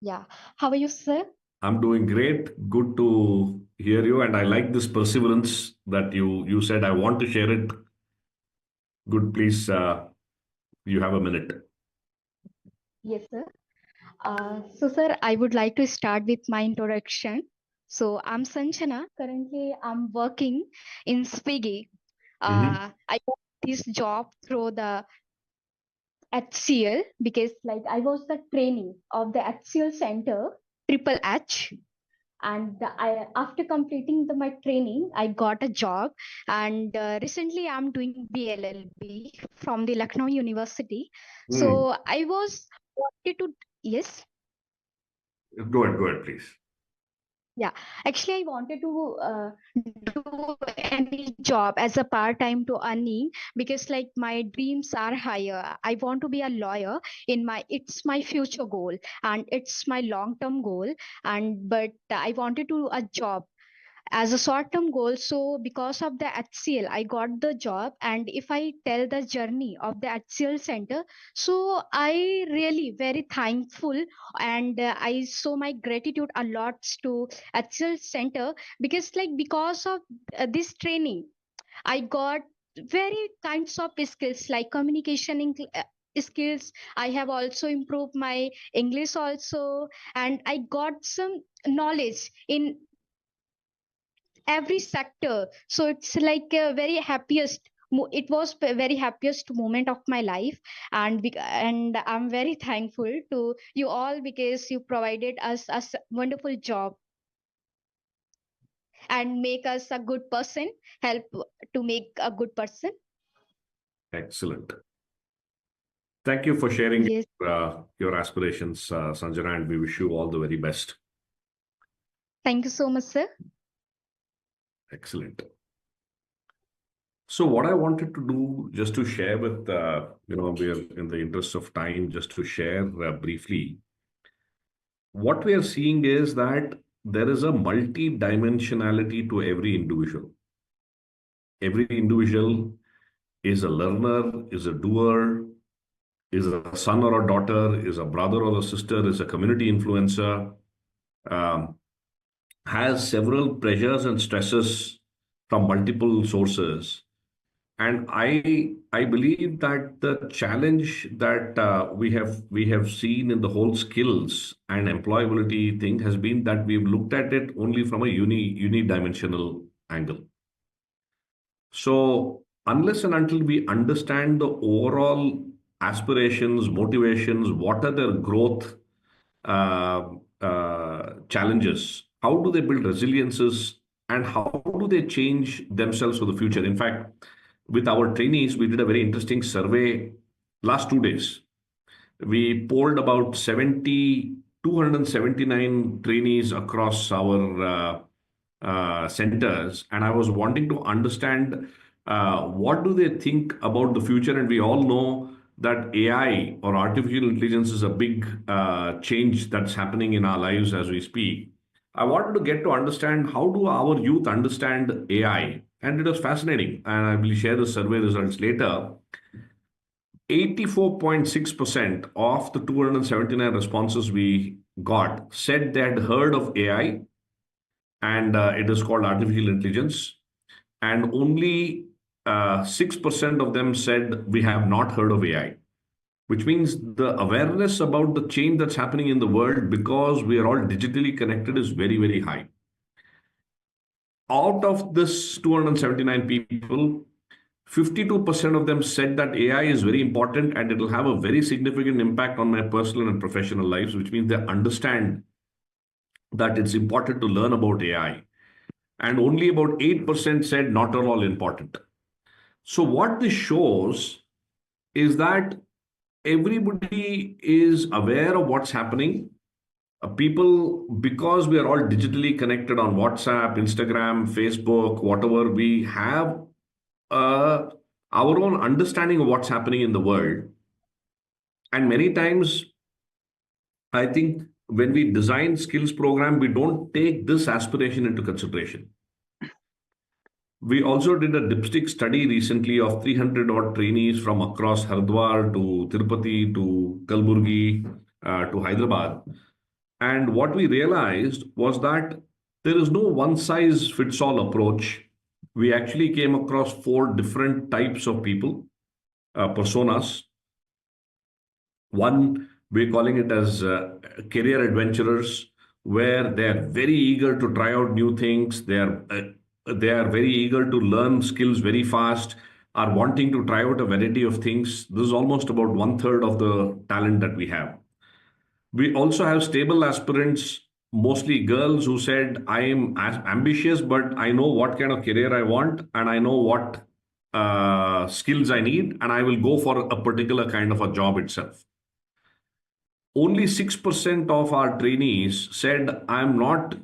Yeah, how are you, sir? I'm doing great. Good to hear you. And I like this perseverance that you said, I want to share it. Good, please. You have a minute. Yes, sir. So, sir, I would like to start with my introduction. So, I'm Sanjana. Currently, I'm working in Swiggy. I got this job through the HCL because, like, I was the trainee of the HCL Center, Triple H. And after completing my training, I got a job. And recently, I'm doing the LLB from the Lucknow University. So I was wanted to, yes. Go ahead, please. Yeah, actually, I wanted to do any job as a part-time to earning because like my dreams are higher. I want to be a lawyer it's my future goal and it's my long-term goal. But I wanted to a job as a short-term goal. So because of the HCL, I got the job. And if I tell the journey of the HCL Center, so I really very thankful and I show my gratitude a lot to HCL Center because because of this training, I got very kinds of skills like communication skills. I have also improved my English also, and I got some knowledge in every sector. So it's like a very happiest it was a very happiest moment of my life. And I'm very thankful to you all because you provided us a wonderful job and make us a good person, help to make a good person. Excellent. Thank you for sharing Yes. your aspirations, Sanjana, and we wish you all the very best. Thank you so much, sir. Excellent. So what I wanted to do, just to share with, we're in the interest of time, just to share briefly, what we are seeing is that there is a multi-dimensionality to every individual. Every individual is a learner, is a doer, is a son or a daughter, is a brother or a sister, is a community influencer, has several pressures and stresses from multiple sources. And I believe that the challenge that we have seen in the whole skills and employability thing has been that we've looked at it only from a unidimensional angle. So unless and until we understand the overall aspirations, motivations, what are their growth challenges, how do they build resiliences, and how do they change themselves for the future? In fact, with our trainees, we did a very interesting survey last 2 days. We polled about 279 trainees across our centers, and I was wanting to understand what do they think about the future. And we all know that AI or artificial intelligence is a big change that's happening in our lives as we speak. I wanted to get to understand how do our youth understand AI, and it was fascinating. And I will share the survey results later. 84.6% of the 279 responses we got said they had heard of AI, and it is called artificial intelligence. And only 6% of them said we have not heard of AI, which means the awareness about the change that's happening in the world because we are all digitally connected is very, very high. Out of this 279 people, 52% of them said that AI is very important and it will have a very significant impact on my personal and professional lives, which means they understand that it's important to learn about AI. And only about 8% said not at all important. So what this shows is that everybody is aware of what's happening. People, because we are all digitally connected on WhatsApp, Instagram, Facebook, whatever, we have our own understanding of what's happening in the world. And many times, I think when we design skills program, we don't take this aspiration into consideration. We also did a dipstick study recently of 300 odd trainees from across Haridwar to Tirupati to Kalburgi to Hyderabad. And what we realized was that there is no one size fits all approach. We actually came across 4 different types of people, personas. One, we're calling it as career adventurers, where they're very eager to try out new things. They are very eager to learn skills very fast, are wanting to try out a variety of things. This is almost about 1/3 of the talent that we have. We also have stable aspirants, mostly girls who said, I am ambitious, but I know what kind of career I want and I know what skills I need, and I will go for a particular kind of a job itself. Only 6% of our trainees said, I'm not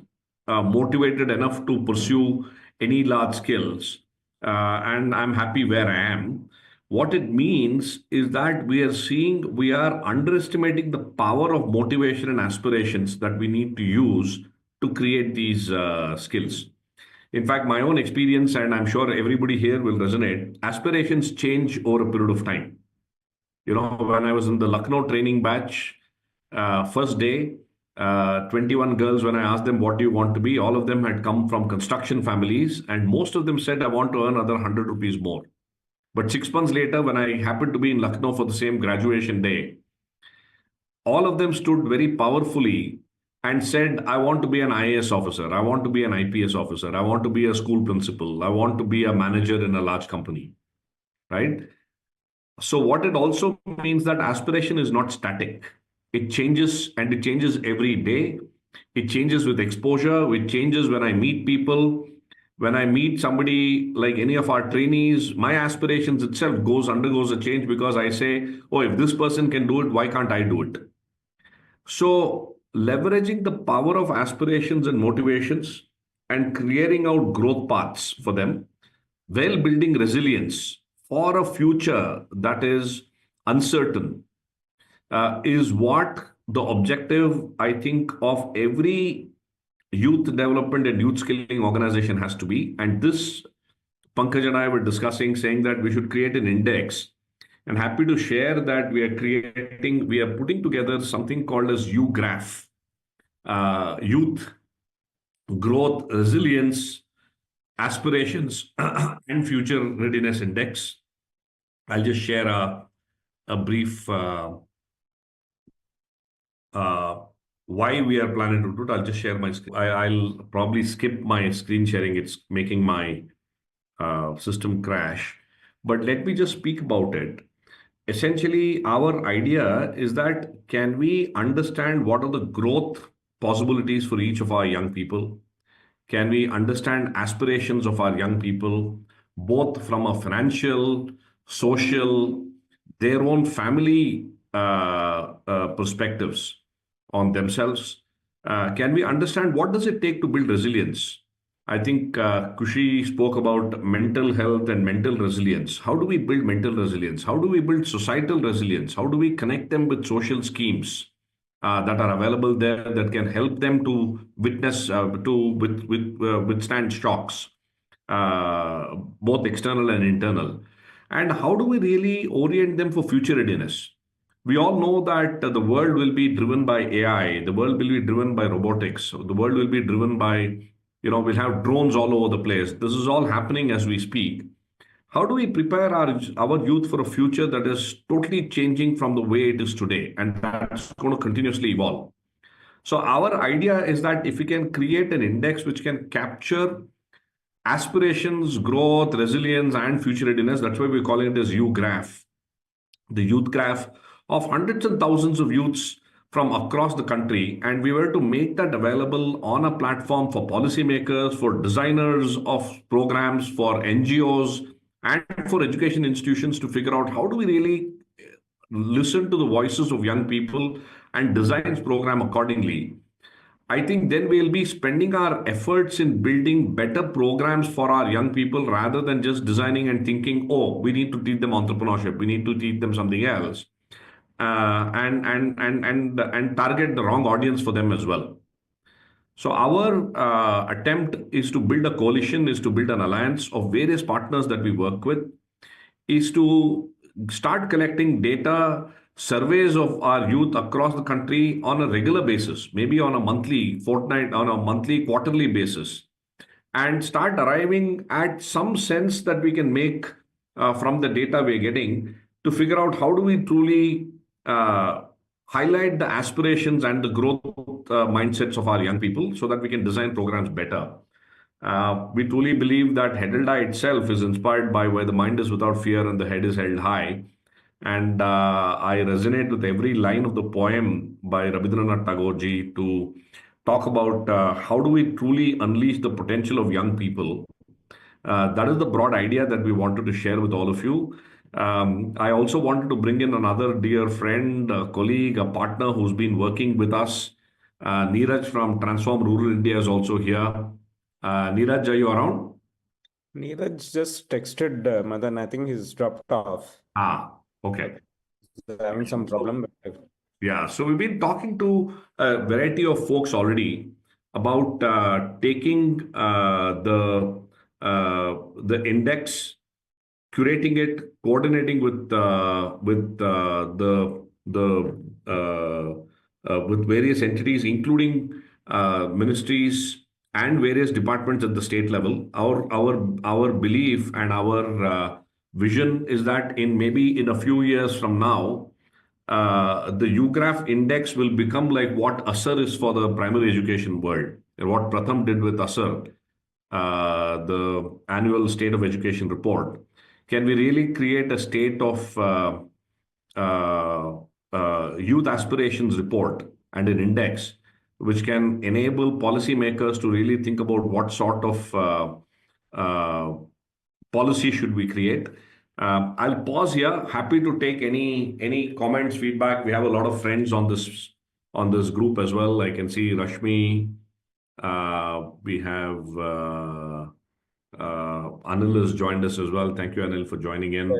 motivated enough to pursue any large skills and I'm happy where I am. What it means is that we are underestimating the power of motivation and aspirations that we need to use to create these skills. In fact, my own experience, and I'm sure everybody here will resonate, aspirations change over a period of time. You know, when I was in the Lucknow training batch, first day, 21 girls, when I asked them, what do you want to be? All of them had come from construction families, and most of them said, I want to earn another 100 rupees more. But 6 months later, when I happened to be in Lucknow for the same graduation day, all of them stood very powerfully and said, I want to be an IAS officer, I want to be an IPS officer, I want to be a school principal, I want to be a manager in a large company, right? So what it also means that aspiration is not static. It changes, and it changes every day. It changes with exposure. It changes when I meet people. When I meet somebody like any of our trainees, my aspirations itself undergoes a change because I say, oh, if this person can do it, why can't I do it? So leveraging the power of aspirations and motivations and clearing out growth paths for them, while building resilience for a future that is uncertain, is what the objective, I think, of every youth development and youth skilling organization has to be. And this, Pankaj and I were discussing, saying that we should create an index. And happy to share that we are putting together something called as YouGRAPH, Youth Growth, Resilience, Aspirations, and Future Readiness Index. I'll just share a brief why we are planning to do it. I'll just share my screen. I'll probably skip my screen sharing. It's making my system crash. But let me just speak about it. Essentially, our idea is that can we understand what are the growth possibilities for each of our young people? Can we understand aspirations of our young people, both from a financial, social, their own family perspectives on themselves? Can we understand what does it take to build resilience? I think Kushi spoke about mental health and mental resilience. How do we build mental resilience? How do we build societal resilience? How do we connect them with social schemes that are available there that can help them to withstand shocks, both external and internal? And how do we really orient them for future readiness? We all know that the world will be driven by AI, the world will be driven by robotics, the world will be driven by, we'll have drones all over the place. This is all happening as we speak. how do we prepare our youth for a future that is totally changing from the way it is today, and that's going to continuously evolve. So our idea is that if we can create an index which can capture aspirations, growth, resilience, and future readiness, that's why we're calling it as UGRAPH, the youth graph of hundreds and thousands of youths from across the country. And we were to make that available on a platform for policymakers, for designers of programs, for NGOs, and for education institutions to figure out how do we really listen to the voices of young people and design this program accordingly. I think then we'll be spending our efforts in building better programs for our young people rather than just designing and thinking, oh, we need to teach them entrepreneurship, we need to teach them something else, and target the wrong audience for them as well. So our attempt is to build a coalition, is to build an alliance of various partners that we work with, is to start collecting data, surveys of our youth across the country on a regular basis, maybe on a monthly, quarterly basis, and start arriving at some sense that we can make from the data we're getting to figure out how do we truly highlight the aspirations and the growth mindsets of our young people so that we can design programs better. We truly believe that Headed High itself is inspired by where the mind is without fear and the head is held high. And I resonate with every line of the poem by Rabindranath Tagore ji to talk about how do we truly unleash the potential of young people. That is the broad idea that we wanted to share with all of you. I also wanted to bring in another dear friend, a colleague, a partner who's been working with us. Neeraj from Transform Rural India is also here. Neeraj, are you around? Neeraj just texted Madan. I think he's dropped off. Okay. He's having some problem. Yeah, so we've been talking to a variety of folks already about taking the index, curating it, coordinating with various entities, including ministries and various departments at the state level. Our belief and our vision is that maybe in a few years from now, the UGRAPH Index will become like what ASR is for the primary education world, and what Pratham did with ASR, the annual State of Education report. Can we really create a state of youth aspirations report and an index which can enable policymakers to really think about what sort of policy should we create? I'll pause here. Happy to take any comments, feedback. We have a lot of friends on this group as well. I can see Rashmi. We have Anil has joined us as well. Thank you, Anil, for joining in.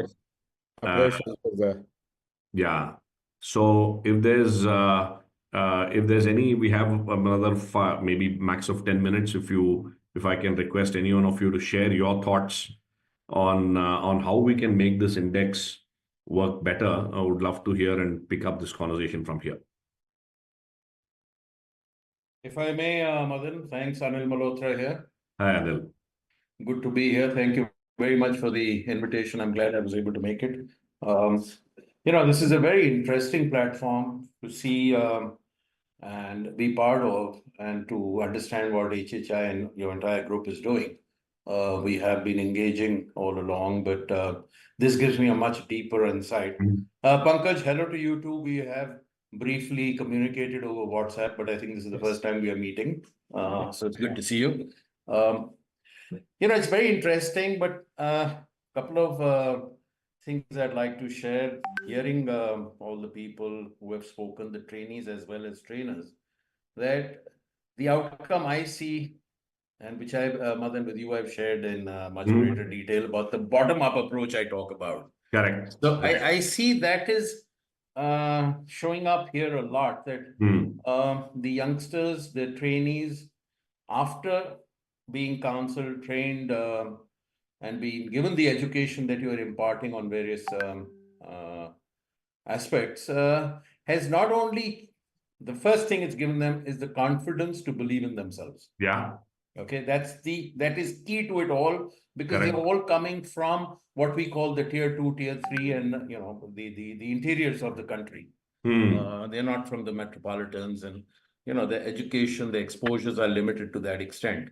Yeah. So if there's any, we have another maybe max of 10 minutes. If I can request any one of you to share your thoughts on how we can make this index work better, I would love to hear and pick up this conversation from here. If I may, Madan, thanks, Anil Malhotra here. Hi, Anil. Good to be here. Thank you very much for the invitation. I'm glad I was able to make it. This is a very interesting platform to see and be part of, and to understand what HHI and your entire group is doing. We have been engaging all along, but this gives me a much deeper insight. Pankaj, hello to you too. We have briefly communicated over WhatsApp, but I think this is the first time we are meeting. So it's good to see you. It's very interesting, but a couple of things I'd like to share. Hearing all the people who have spoken, the trainees as well as trainers, that the outcome I see, and which Madan, with you, I've shared in much greater detail about the bottom-up approach I talk about. Correct. So I see that is showing up here a lot, that the youngsters, the trainees, after being counseled, trained, and being given the education that you are imparting on various aspects, has not only, the first thing it's given them is the confidence to believe in themselves. Yeah. Okay, that is key to it all, because Correct. they're all coming from what we call the tier 2, tier 3, and the interiors of the country. They're not from the metropolitans, and the education, the exposures are limited to that extent.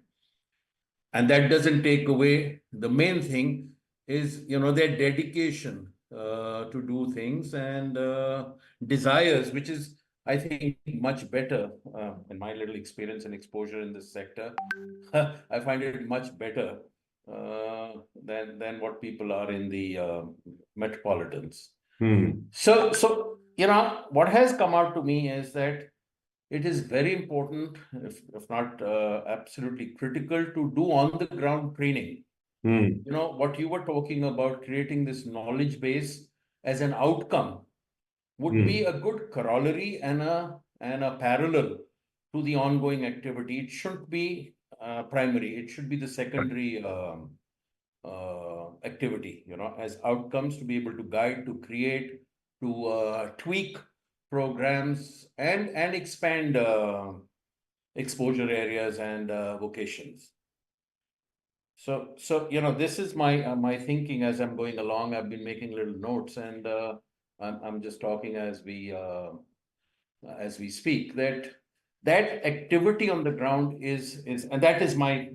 And that doesn't take away the main thing is their dedication to do things, and desires, which is, I think, much better in my little experience and exposure in this sector. I find it much better than what people are in the metropolitans. So what has come out to me is that it is very important, if not absolutely critical, to do on the ground training. What you were talking about, creating this knowledge base as an outcome, would be a good corollary and a parallel to the ongoing activity. It shouldn't be primary. It should be the secondary activity, as outcomes to be able to guide, to create, to tweak programs and expand exposure areas and vocations. So this is my thinking as I'm going along. I've been making little notes, and I'm just talking as we speak. That activity on the ground is and that is my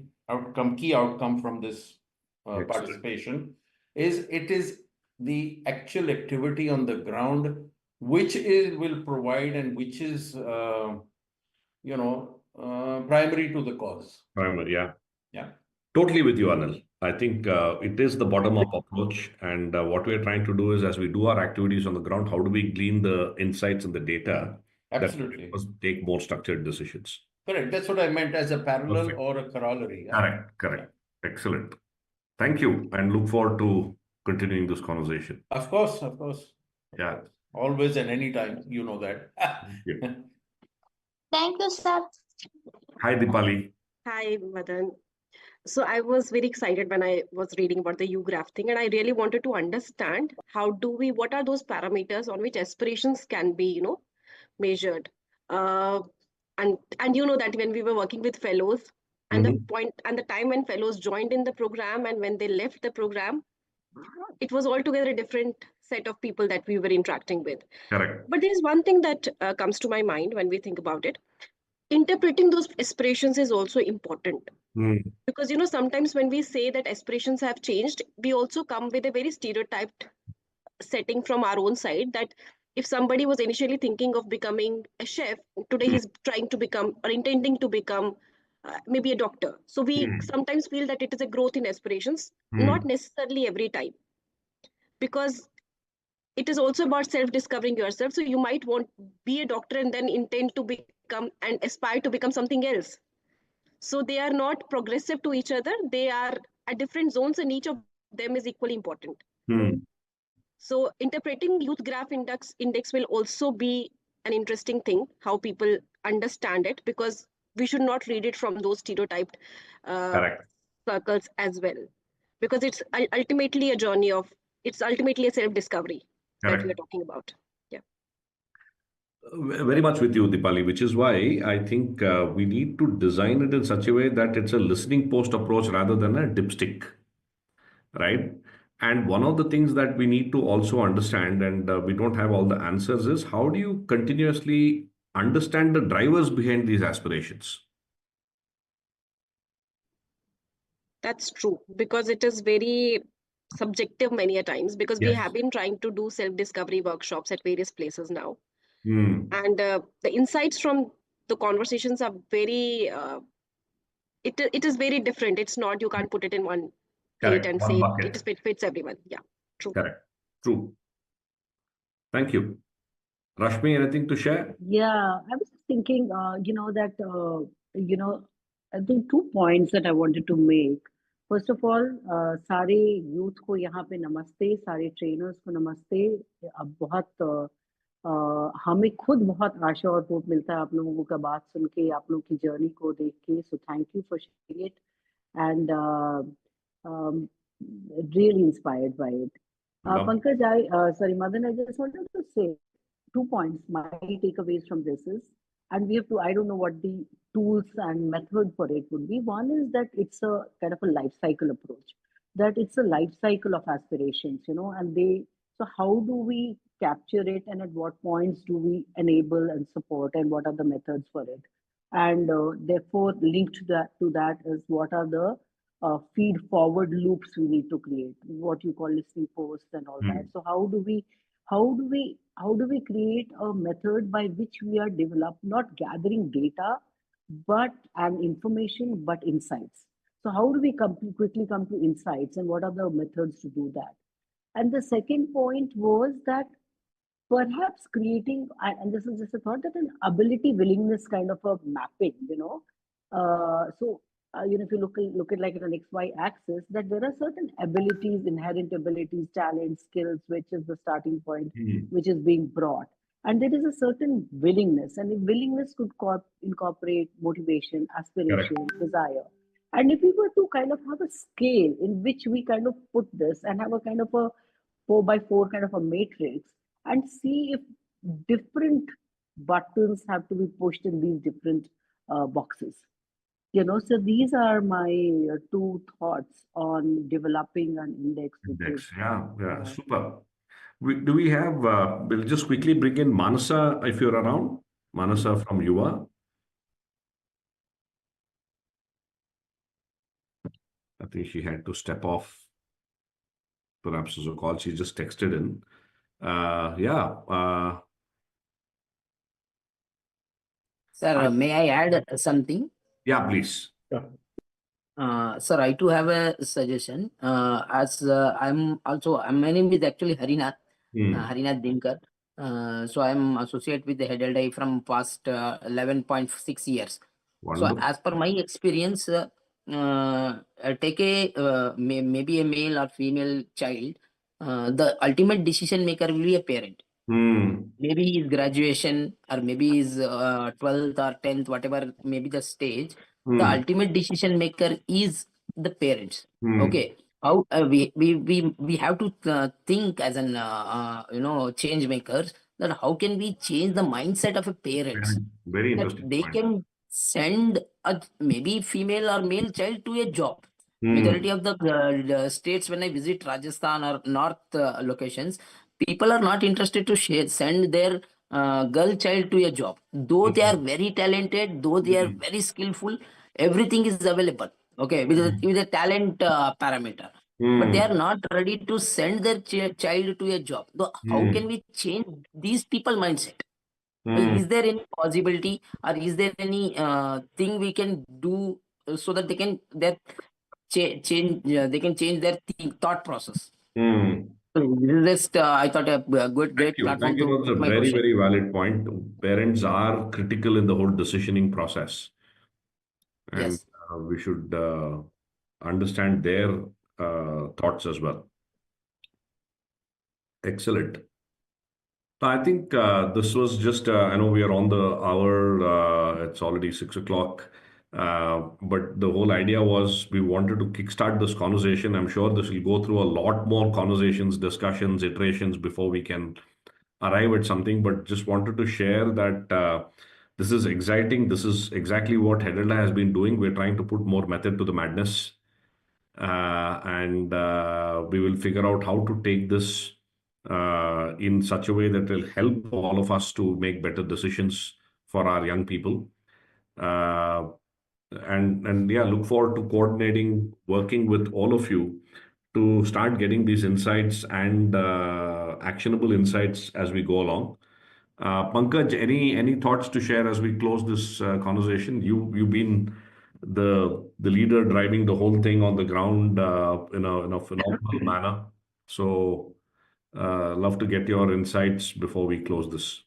key outcome from this participation. It is the actual activity on the ground which will provide, and which is primary to the cause. Primary, yeah. Yeah. Totally with you, Anil. I think it is the bottom-up approach, and what we are trying to do is, as we do our activities on the ground, how do we glean the insights and the data Absolutely. that help us take more structured decisions? Correct. That's what I meant as a parallel. Perfect. Or a corollary. Yeah? Correct. Excellent. Thank you, and look forward to continuing this conversation. Of course. Yeah. Always and anytime, you know that. Thank you. Thank you, sir. Hi, Deepali. Hi, Madan. So I was very excited when I was reading about the UGRAPH thing, and I really wanted to understand what are those parameters on which aspirations can be, measured. And you know that when we were working with fellows, and the point and the time when fellows joined in the program and when they left the program, it was altogether a different set of people that we were interacting with. Correct. But there's one thing that comes to my mind when we think about it. Interpreting those aspirations is also important. Because sometimes when we say that aspirations have changed, we also come with a very stereotyped setting from our own side, that if somebody was initially thinking of becoming a chef, today he's trying to become or intending to become maybe a doctor. So we sometimes feel that it is a growth in aspirations, not necessarily every time, because it is also about self-discovering yourself. So you might want to be a doctor and then intend to become and aspire to become something else. So they are not progressive to each other. They are at different zones, and each of them is equally important. So interpreting YouGRAPH Index will also be an interesting thing, how people understand it, because we should not read it from those stereotyped circles as well. Because it's ultimately a journey it's ultimately a self-discovery that we are talking about. Very much with you, Deepali, which is why I think we need to design it in such a way that it's a listening post approach rather than a dipstick, right? And one of the things that we need to also understand, and we don't have all the answers, is how do you continuously understand the drivers behind these aspirations? That's true, because it is very subjective many a times, because we have been trying to do self-discovery workshops at various places now. And the insights from the conversations are very, it is very different. It's not, you can't put it in one plate and say it fits everyone. Yeah, true. Correct. True. Thank you. Rashmi, anything to share? Yeah, I was thinking, I think 2 points that I wanted to make. First of all, सारे youth को यहाँ पे नमस्ते, सारे trainers को नमस्ते. अब बहुत हमें खुद बहुत आशा और होप मिलता है आप लोगों का बात सुन के, आप लोगों की जर्नी को देख के. So thank you for sharing it, and really inspired by it. Pankaj, Madan, I just wanted to say 2 points. My takeaways from this is, and we have to, I don't know what the tools and method for it would be, one is that it's a kind of a life cycle approach, that it's a life cycle of aspirations, and so how do we capture it, and at what points do we enable and support, and what are the methods for it? And therefore, linked to that is what are the feed forward loops we need to create, what you call listening posts and all that. So how do we create a method by which we are not gathering data and information, but insights? So how do we quickly come to insights, and what are the methods to do that? And the second point was that perhaps creating, and this is just a thought, that an ability willingness kind of a mapping, if you look at like an XY axis, that there are certain abilities, inherent abilities, talents, skills, which is the starting point, which is being brought. And there is a certain willingness, and the willingness could incorporate motivation, aspiration, desire. And if we were to kind of have a scale in which we kind of put this and have a kind of a 4x4 kind of a matrix, and see if different buttons have to be pushed in these different boxes. So these are my two thoughts on developing an index. Yeah, super. Do we have, we'll just quickly bring in Manasa if you're around. Manasa from Yuva. I think she had to step off. Perhaps as a call, she just texted in. Sir, may I add something? Yeah, please. Sir, I too have a suggestion. As my name is actually Harinath, Harinath Dinkar. So I'm associate with the Hedeldi from past 11.6 years. Wonderful. So as per my experience, take maybe a male or female child, the ultimate decision maker will be a parent. Maybe his graduation, or maybe his 12th or 10th, whatever maybe the stage, the ultimate decision maker is the parents. Okay, how we have to think as an change makers, that how can we change the mindset of a parents, Very that interesting they point. can send a maybe female or male child to a job. Majority of the states, when I visit Rajasthan or north locations, people are not interested to send their girl child to a job, though they are very talented, though they are very skillful, everything is available, okay, with a talent parameter, but they are not ready to send their child to a job. So how can we change these people mindset? Is there any possibility, or is there any thing we can do so that they can they can change their thought process? Just I thought a great platform Thank you. to That's a put my very, question. very valid point. Parents are critical in the whole decisioning process. And Yes. We should understand their thoughts as well. Excellent. I think this was just, I know we are on the hour, it's already 6 o'clock. But the whole idea was we wanted to kickstart this conversation. I'm sure this will go through a lot more conversations, discussions, iterations before we can arrive at something. But just wanted to share that this is exciting. This is exactly what Hedelda has been doing. We're trying to put more method to the madness. And we will figure out how to take this in such a way that will help all of us to make better decisions for our young people. And yeah, look forward to coordinating, working with all of you to start getting these insights and actionable insights as we go along. Pankaj, any thoughts to share as we close this conversation? You've been the leader driving the whole thing on the ground in a phenomenal manner. So love to get your insights before we close this.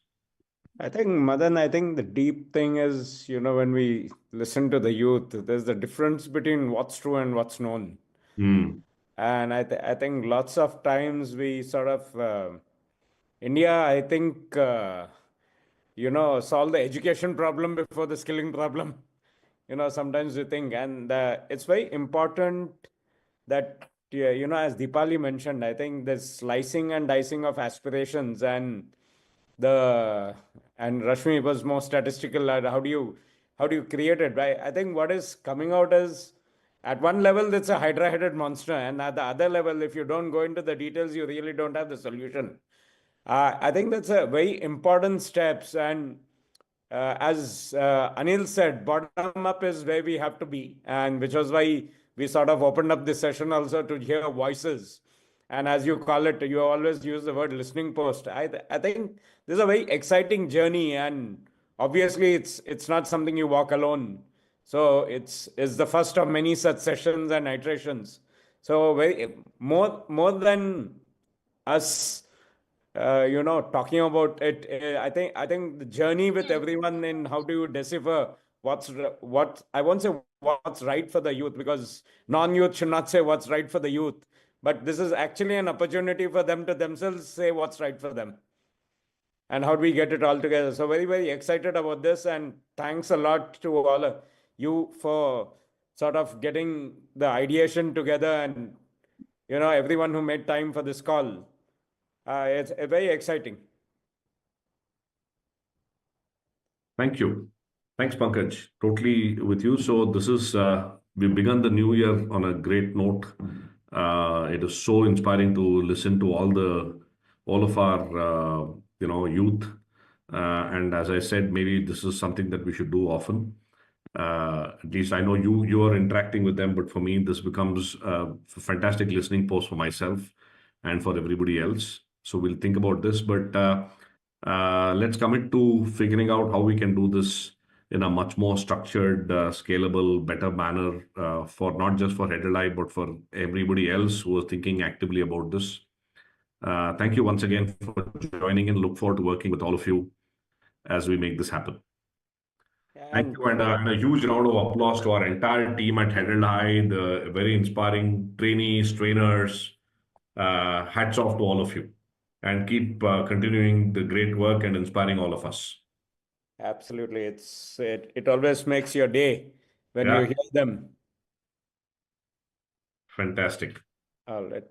I think, Madan, the deep thing is, when we listen to the youth, there's the difference between what's true and what's known. And I think lots of times we sort of, India, I think, solve the education problem before the skilling problem. Sometimes we think, and it's very important that, as Deepali mentioned, I think this slicing and dicing of aspirations and Rashmi was more statistical. How do you how do you create it, right? I think what is coming out is, at one level, it's a hydra-headed monster, and at the other level, if you don't go into the details, you really don't have the solution. I think that's a very important steps, and as Anil said, bottom up is where we have to be, and which was why we sort of opened up this session also to hear voices. And as you call it, you always use the word listening post. I think this is a very exciting journey, and obviously it's not something you walk alone. So it's the first of many such sessions and iterations. So very more than us talking about it, I think the journey with everyone in how do you decipher what I won't say what's right for the youth, because non-youth should not say what's right for the youth, but this is actually an opportunity for them to themselves say what's right for them. And how do we get it all together? So very, very excited about this, and thanks a lot to all of you for sort of getting the ideation together, and everyone who made time for this call. It's very exciting. Thank you. Thanks, Pankaj. Totally with you. So this is, we've begun the new year on a great note. It is so inspiring to listen to all of our, youth. And as I said, maybe this is something that we should do often. At least I know you are interacting with them, but for me, this becomes a fantastic listening post for myself and for everybody else. So we'll think about this, but let's commit to figuring out how we can do this in a much more structured, scalable, better manner for not just for Headlight, but for everybody else who is thinking actively about this. Thank you once again for joining in. Look forward to working with all of you as we make this happen. Thank you, and a huge round of applause to our entire team at Headlight, the very inspiring trainees, trainers. Hats off to all of you, and keep continuing the great work and inspiring all of us. Absolutely. It always makes your day when you hear them. Fantastic. All right.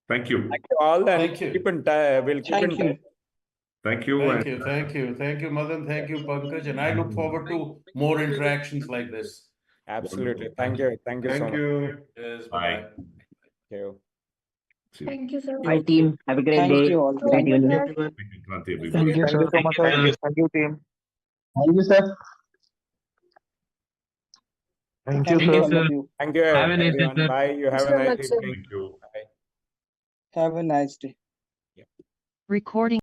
Thank you. Thank you all, and Thank you. keep in touch. We'll keep in touch. Thank you. Thank you, Madan. Thank you, Pankaj. And I look forward to more interactions like this. Absolutely. Thank you. Thank you so much. Thank you. Yes, bye. Thank you. Thank you, sir. Bye, team. Have a great Thank day. you all. Great evening. Thank you, sir. so much, sir. Thank you, team. Thank you, sir. Thank you, Thank sir. all of you. Thank you, Have a nice day, everyone. sir. Bye. You have a so nice much, sir. evening. Thank you. Bye. Have a nice day. Recording.